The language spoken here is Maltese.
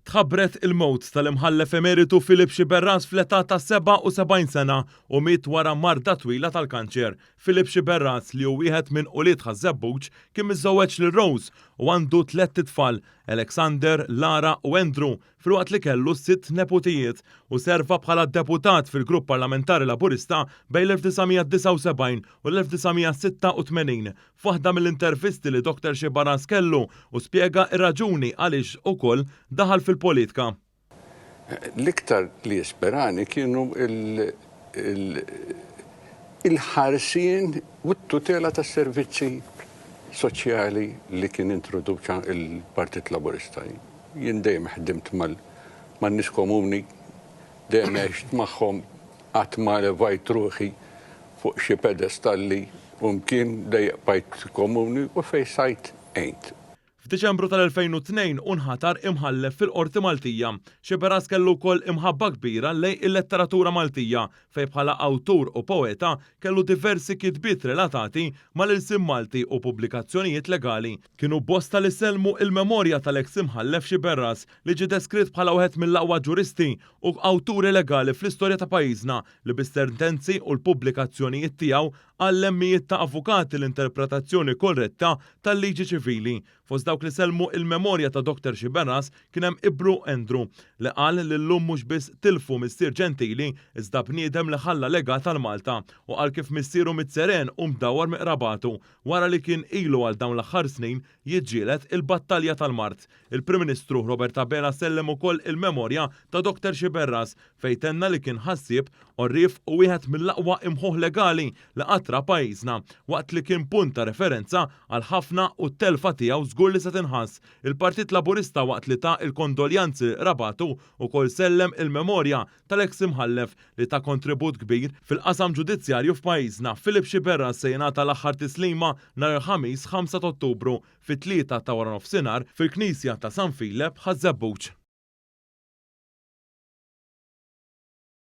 Tħabbret il-mowt tal-imħallef emeritu Filip Xiberras fl-età ta' 77 sena u miet wara marda twila tal-kanċer. Filip Xiberras li hu wieħed minn ulied ħaż-żebbuġ kien miżżewweġ lil Rose u għandu 3 tfal, Alexander, Lara u Andrew, filwaqt li kellu 6 neputijiet u serva bħala deputat fil-Grupp Parlamentari Laburista bejn l-1979 u l-1986. F'waħda mill-intervisti li Dr. Xiberras kellu u spjega ir-raġuni għaliex ukoll daħal fil-politika. L-iktar li jisperani kienu il-ħarsien u t-tutela tas servizzi soċjali li kien introduċa il-Partit Laburista. Jien dejjem ħdimt mal-nies komuni, dejjem għext magħhom qatt ma levajt ruħi fuq xi pedestalli u mkien dejjem bajt komuni u fejn sajt għejnt. F'Diċembru tal-2002 unħatar imħallef fil-Qorti Maltija. Xiberras kellu wkoll imħabba kbira lejn il-letteratura Maltija fejn bħala awtur u poeta kellu diversi kitbiet relatati mal-ilsiem Malti u pubblikazzjonijiet legali. Kienu bosta li sellmu il-memorja tal-eks imħallef Xiberras li ġie deskritt bħala wieħed mill-aqwa ġuristi u awturi legali fl-istorja ta' pajjiżna li bis-sentenzi u l-pubblikazzjonijiet tiegħu għall-emmijiet ta' avukati l-interpretazzjoni korretta tal-liġi ċivili. Fost dawk li sellmu il-memorja ta' Dr. Xiberras kien hemm Ibru Andrew li qal li llum mhux biss tilfu missier ġentili iżda bniedem li ħalla legat tal-Malta u qal kif missieru mit-seren u mdawwar miqrabatu wara li kien ilu għal dawn l-aħħar snin jiġġieled il-battalja tal-Mart. Il-Prim Ministru Robert Abela sellem ukoll il-memorja ta' Dr. Xiberras fejn tenna li kien ħassieb orrif u wieħed mill-aqwa imħuħ legali li qatra pajjiżna waqt li kien punt ta' referenza għal ħafna u t-telfa tiegħu żgur li se tinħass. Il-Partit Laburista waqt li ta' il-kondoljanzi rabatu ukoll sellem il-memorja tal-eks imħallef li ta' kontribut kbir fil-qasam ġudizzjarju f'pajjiżna. Filip Xiberras se jingħata l-aħħar tislima nhar il-ħamis 5 Ottubru fit-3 ta' wara nofsinhar fil-Knisja ta' San Filip ħaż-Żebbuġ.